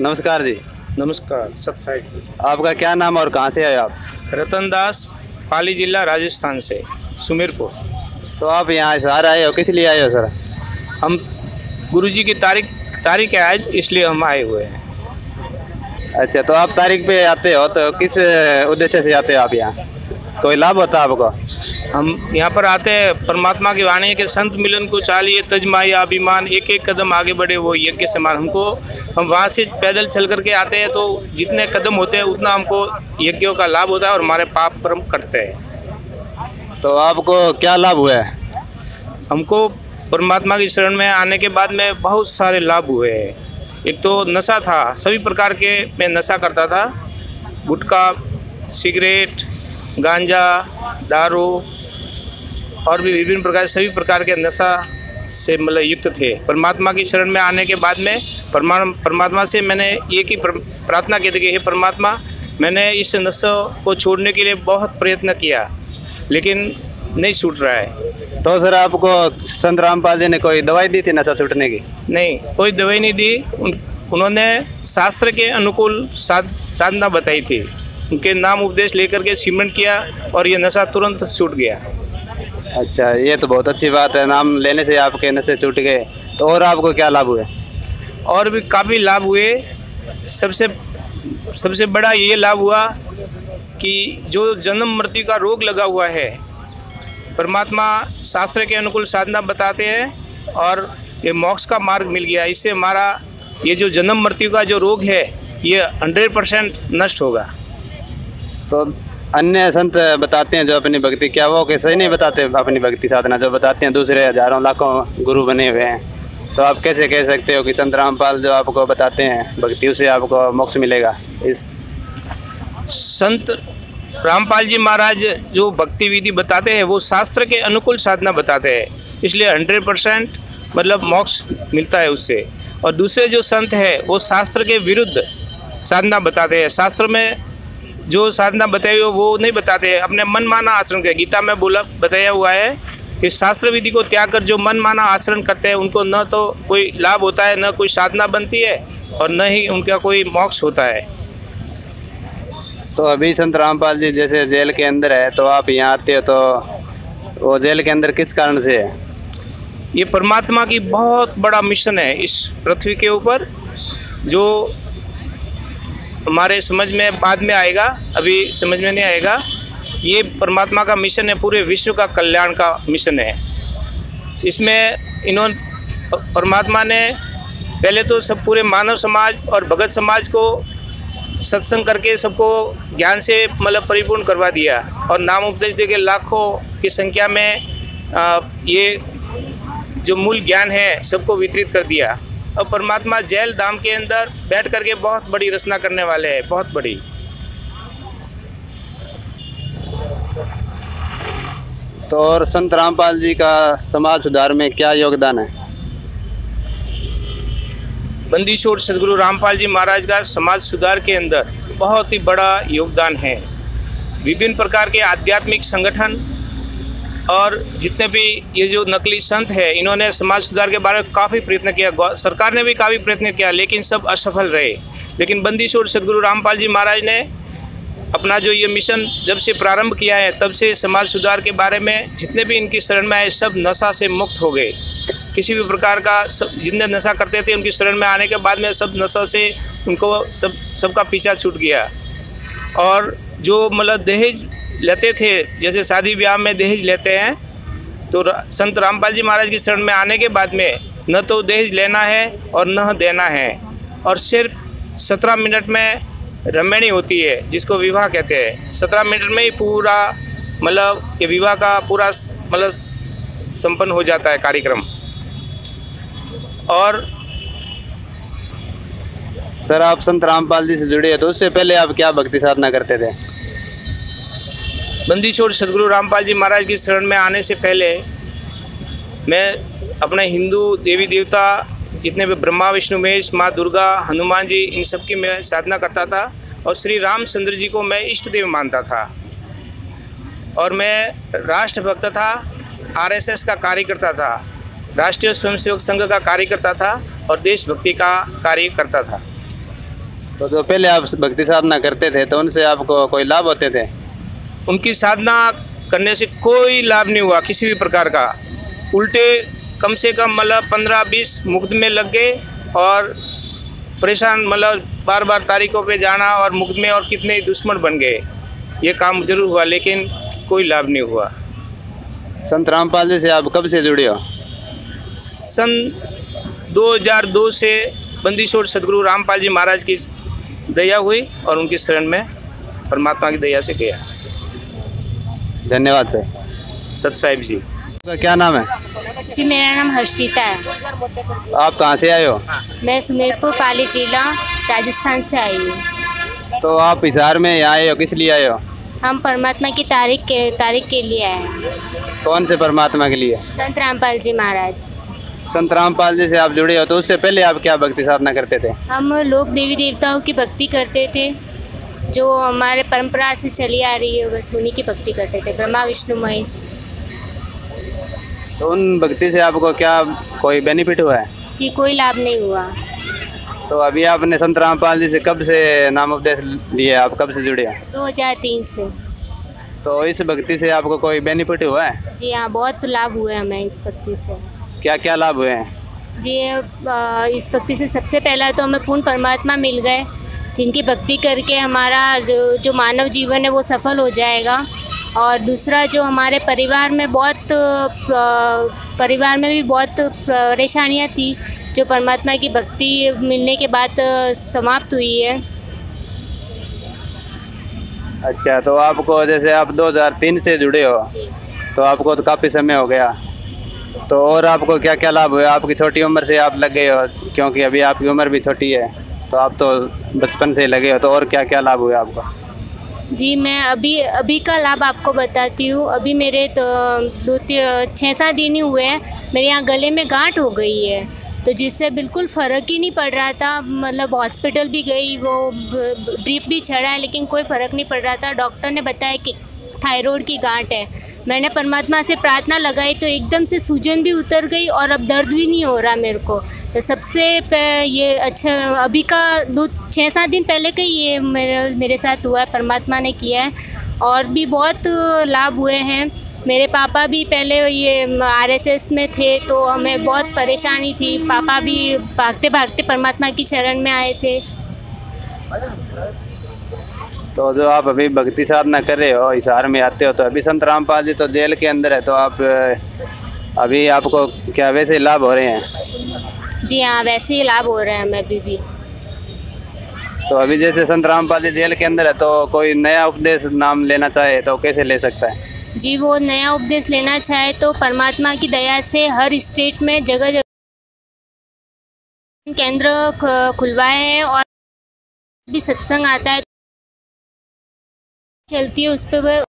नमस्कार जी। नमस्कार। सत्साई। आपका क्या नाम और कहाँ से आए आप? रतन दास, पाली जिला राजस्थान से, सुमेरपुर। तो आप यहाँ सहारा आए हो, किस लिए आए हो सर? हम गुरुजी की तारीख है आज, इसलिए हम आए हुए हैं। अच्छा, तो आप तारीख पे आते हो तो किस उद्देश्य से आते हो आप यहाँ? कोई लाभ होता है आपको? हम यहाँ पर आते हैं परमात्मा की वाणी के संत मिलन को चालिए तजमाई अभिमान, एक एक कदम आगे बढ़े वो यज्ञ समान। हम वहाँ से पैदल चल करके आते हैं तो जितने कदम होते हैं उतना हमको यज्ञों का लाभ होता है और हमारे पाप कर्म कटते हैं। तो आपको क्या लाभ हुआ है? हमको परमात्मा की शरण में आने के बाद में बहुत सारे लाभ हुए हैं। एक तो नशा था, सभी प्रकार के मैं नशा करता था, गुटखा, सिगरेट, गांजा, दारू और भी विभिन्न प्रकार सभी प्रकार के नशा से मतलब युक्त थे। परमात्मा की शरण में आने के बाद में परमात्मा से मैंने एक ही प्रार्थना की थी कि हे परमात्मा, मैंने इस नशा को छोड़ने के लिए बहुत प्रयत्न किया लेकिन नहीं छूट रहा है। तो सर आपको संत रामपाल जी ने कोई दवाई दी थी नशा छूटने की? नहीं, कोई दवाई नहीं दी। उन्होंने शास्त्र के अनुकूल साधना बताई थी। उनके नाम उपदेश लेकर के सिमरन किया और ये नशा तुरंत छूट गया। अच्छा, ये तो बहुत अच्छी बात है, नाम लेने से आपके नशे छूट गए। तो और आपको क्या लाभ हुए? और भी काफ़ी लाभ हुए। सबसे बड़ा ये लाभ हुआ कि जो जन्म मृत्यु का रोग लगा हुआ है, परमात्मा शास्त्र के अनुकूल साधना बताते हैं और ये मोक्ष का मार्ग मिल गया। इससे हमारा ये जो जन्म मृत्यु का जो रोग है ये 100% नष्ट होगा। तो अन्य संत बताते हैं जो अपनी भक्ति, क्या वो कैसे नहीं बताते अपनी भक्ति साधना जो बताते हैं? दूसरे हजारों लाखों गुरु बने हुए हैं, तो आप कैसे कह सकते हो कि संत रामपाल जो आपको बताते हैं भक्ति उससे आपको मोक्ष मिलेगा? इस संत रामपाल जी महाराज जो भक्ति विधि बताते हैं वो शास्त्र के अनुकूल साधना बताते हैं, इसलिए 100% मतलब मोक्ष मिलता है उससे। और दूसरे जो संत हैं वो शास्त्र के विरुद्ध साधना बताते हैं। शास्त्र में जो साधना बताई हो वो नहीं बताते हैं, अपने मन माना आचरण करें। गीता में बताया हुआ है कि शास्त्र विधि को त्याग कर जो मन माना आचरण करते हैं उनको न तो कोई लाभ होता है, न कोई साधना बनती है और न ही उनका कोई मोक्ष होता है। तो अभी संत रामपाल जी जैसे जेल के अंदर है, तो आप यहाँ आते हो तो वो जेल के अंदर किस कारण से है? ये परमात्मा की बहुत बड़ा मिशन है इस पृथ्वी के ऊपर, जो हमारे समझ में बाद में आएगा, अभी समझ में नहीं आएगा। ये परमात्मा का मिशन है, पूरे विश्व का कल्याण का मिशन है। इसमें परमात्मा ने पहले तो सब पूरे मानव समाज और भगत समाज को सत्संग करके सबको ज्ञान से मतलब परिपूर्ण करवा दिया और नाम उपदेश देके लाखों की संख्या में ये जो मूल ज्ञान है सबको वितरित कर दिया। अब परमात्मा जेल धाम के अंदर बैठ करके बहुत बड़ी रचना करने वाले हैं, बहुत बड़ी। तो और संत रामपाल जी का समाज सुधार में क्या योगदान है? बंदी छोड़ सदगुरु रामपाल जी महाराज का समाज सुधार के अंदर बहुत ही बड़ा योगदान है। विभिन्न प्रकार के आध्यात्मिक संगठन और जितने भी ये जो नकली संत है इन्होंने समाज सुधार के बारे में काफ़ी प्रयत्न किया, सरकार ने भी काफ़ी प्रयत्न किया लेकिन सब असफल रहे। लेकिन बंदी छोड़ सदगुरु रामपाल जी महाराज ने अपना जो ये मिशन जब से प्रारंभ किया है तब से समाज सुधार के बारे में जितने भी इनकी शरण में आए सब नशा से मुक्त हो गए। किसी भी प्रकार का जितने नशा करते थे उनकी शरण में आने के बाद में सब नशा से उनको सबका पीछा छूट गया। और जो मतलब दहेज लेते थे, जैसे शादी ब्याह में दहेज लेते हैं, तो संत रामपाल जी महाराज की शरण में आने के बाद में न तो दहेज लेना है और न देना है और सिर्फ 17 मिनट में रमणी होती है जिसको विवाह कहते हैं। 17 मिनट में ही पूरा मतलब ये विवाह का पूरा मतलब संपन्न हो जाता है कार्यक्रम। और सर आप संत रामपाल जी से जुड़े हैं तो उससे पहले आप क्या भक्ति साधना करते थे? बंदी छोड़ सदगुरु रामपाल जी महाराज की शरण में आने से पहले मैं अपने हिंदू देवी देवता जितने भी ब्रह्मा विष्णु महेश माँ दुर्गा हनुमान जी इन सब की मैं साधना करता था और श्री रामचंद्र जी को मैं इष्ट देव मानता था। और मैं राष्ट्रभक्त था, आरएसएस का कार्यकर्ता था, राष्ट्रीय स्वयंसेवक संघ का कार्यकर्ता था और देशभक्ति का कार्य करता था। तो जो पहले आप भक्ति साधना करते थे तो उनसे आपको कोई लाभ होते थे? उनकी साधना करने से कोई लाभ नहीं हुआ किसी भी प्रकार का। उल्टे कम से कम मतलब 15-20 मुकदमे लग गए और परेशान, मतलब बार बार तारीखों पे जाना और मुकदमे, और कितने दुश्मन बन गए। ये काम जरूर हुआ लेकिन कोई लाभ नहीं हुआ। संत रामपाल जी से आप कब से जुड़े हो? सन 2002 से बंदी छोड़ सदगुरु रामपाल जी महाराज की दया हुई और उनकी शरण में परमात्मा की दया से गया। धन्यवाद सर। सत साहिब जी। आपका क्या नाम है? जी मेरा नाम हर्षिता है। आप कहाँ से आए हो? मैं सुमेरपुर पाली जिला राजस्थान से आई हूँ। तो आप हिसार में यहाँ आए हो, किस लिए आए हो? हम परमात्मा की तारीख के लिए आए हैं। कौन से परमात्मा के लिए? संत रामपाल जी महाराज। संत रामपाल जी से आप जुड़े हो तो उससे पहले आप क्या भक्ति साधना करते थे? हम लोग देवी देवताओं की भक्ति करते थे, जो हमारे परंपरा से चली आ रही है, बस उन्हीं की भक्ति करते थे, ब्रह्मा विष्णु महेश। तो उन भक्ति से आपको क्या कोई बेनिफिट हुआ है? जी कोई लाभ नहीं हुआ। तो अभी आपने संत रामपाल जी से कब से नाम उपदेश लिए, आप कब से जुड़े हैं? 2003 से। तो इस भक्ति से आपको कोई बेनिफिट हुआ है? जी हाँ, बहुत लाभ हुए हमें इस भक्ति से। क्या क्या लाभ हुए हैं? जी इस भक्ति से सबसे पहला तो हमें पूर्ण परमात्मा मिल गए, जिनकी भक्ति करके हमारा जो मानव जीवन है वो सफल हो जाएगा। और दूसरा, जो हमारे परिवार में भी बहुत परेशानियां थी, जो परमात्मा की भक्ति मिलने के बाद समाप्त हुई है। अच्छा, तो आपको जैसे आप 2003 से जुड़े हो तो आपको तो काफ़ी समय हो गया, तो और आपको क्या क्या लाभ हुआ? आपकी छोटी उम्र से आप लग गए हो, क्योंकि अभी आपकी उम्र भी छोटी है, तो आप तो बचपन से लगे हो, तो और क्या क्या लाभ हुआ आपको? जी मैं अभी का लाभ आपको बताती हूँ। अभी मेरे तो 6-7 दिन ही हुए हैं, मेरे यहाँ गले में गांठ हो गई है, तो जिससे बिल्कुल फ़र्क ही नहीं पड़ रहा था। मतलब हॉस्पिटल भी गई, वो ड्रिप भी चढ़ा है, लेकिन कोई फ़र्क नहीं पड़ रहा था। डॉक्टर ने बताया कि थायराइड की गांठ है। मैंने परमात्मा से प्रार्थना लगाई तो एकदम से सूजन भी उतर गई और अब दर्द भी नहीं हो रहा मेरे को। तो सबसे ये अच्छा, अभी का 6-7 दिन पहले का ये मेरे साथ हुआ है, परमात्मा ने किया है। और भी बहुत लाभ हुए हैं। मेरे पापा भी पहले ये RSS में थे, तो हमें बहुत परेशानी थी। पापा भी भागते भागते परमात्मा की चरण में आए थे। तो जो आप अभी भक्ति साधना कर रहे हो, हिसार में आते हो, तो अभी संत रामपाल जी तो जेल के अंदर है, तो आप अभी आपको क्या वैसे लाभ हो रहे हैं? जी हाँ, वैसे ही लाभ हो रहे हैं हमें अभी भी। तो अभी जैसे संत रामपाल जी जेल के अंदर है, तो कोई नया उपदेश नाम लेना चाहे तो कैसे ले सकता है? जी वो नया उपदेश लेना चाहे तो परमात्मा की दया से हर स्टेट में जगह जगह केंद्र खुलवाए हैं, और भी सत्संग आता है चलती है, उस पर